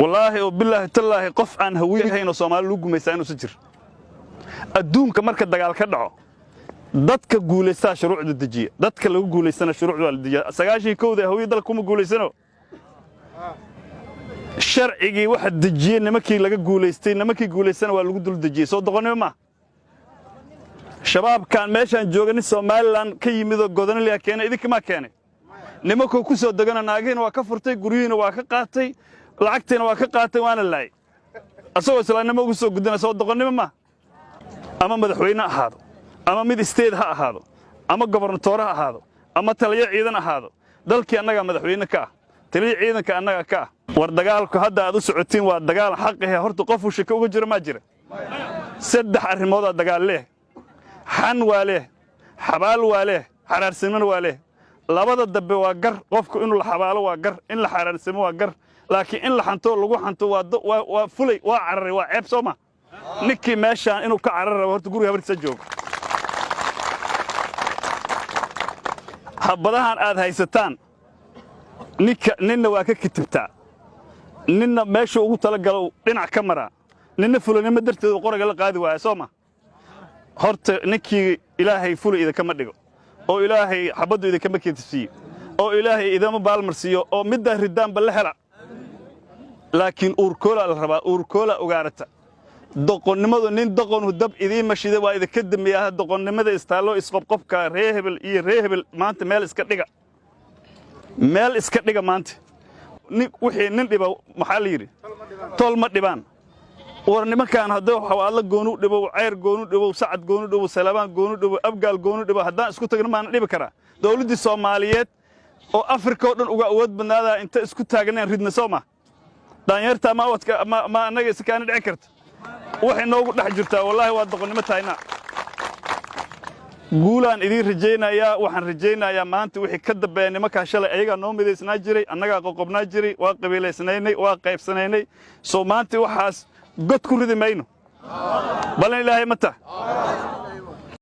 والله وبالله تالله قف عن هويه هنا Soomaali lagu gumaysan inuu sijir adduunka marka dagaal ka dhaco dadka guulaysta shuruucda dejiya dadka lagu guulaysana shuruucda la dejiya sagaashii kooda hawiyada dalka kuma guulaysano sharcigi waxa dejiyay nimankii laga guulaystay nimankii guulaysana waa lagu dul dejiyay soo doqonimo ma shabaab kan meeshan joogan Soomaaliland ka yimid godonliya keenay idinka ma keenay nimanku ku soo dagana naageen waa ka furtay guriina waa ka qaatay lacagteena waa ka qaatay waana laay asoo islaanimo ugu soo gudana soo doqonimo ma ama madaxweyne ahaado ama mid state ha ahaado ama gobornatoor ha ahaado ama taliye ciidan ahaado dalkii annaga madaxweyne ka taliye ciidanka annaga ka war dagaalku hadda aad u socotiin waa dagaal xaq ah horta qof uu shaka uga jiro ma jira saddex arrimood oo dagaal leh xan waale xabaal waale xaraarsiman waale labada dabbe waa gar qofku inuu la xabaalo waa gar in la xaraarsimo waa gar laakiin in la xanto lagu xanto waa fulay waa cararay waa ceeb Sooma ninkii meeshaan inuu ka cararo horta guriga habartiisa joogo habadahan aad haysataan ninna waa ka kitibtaa ninna meesha ugu tala galo dhinac ka mara ninna fulanimo darteed qoraga la qaadi waaya Sooma horta ninkii ilaahay fulay idinka dhigo oo ilaahay xabadu idinka ma keentisiyo oo ilaahay idama baalmarsiyo oo midda ridaan bal hela laakiin uurkoola la rabaa uurkoola ugaarata doqonnimadu nin doqon dab idin mashida waa idinka dambeeyaa doqonnimada istaalo isqobqobka reehebel iyo reehebel maanta meel iska dhiga maanta wixii nin dhiba maxaa la yiri tol ma dhibaan war nimankan haddii xawaalo goonu dhibo ceyr goonu dhibo sacad goonu dhibo salabaan goonu dhibo abgaal goonu dhibo haddaan isku tagno ma dhibi kara dawladda Soomaaliyeed oo Afrika oo dhan uga awood badnaada inta isku taagnaan ridna Sooma daanyarta ma wadka ma anaga iskaan dhici karto waxay noogu dhex jirtaa wallahi waa doqonnimo taayna guulaan idin rajaynayaa waxaan rajaynayaa maanta wixii ka dambeeyay nimanka shalay ayaga noo mideysnaa jiray annaga qoqobnaa jiray waa qabiileysnaynay waa qaybsanaynay soo maanta waxaas god ku ridi mayno bal ilaahay mata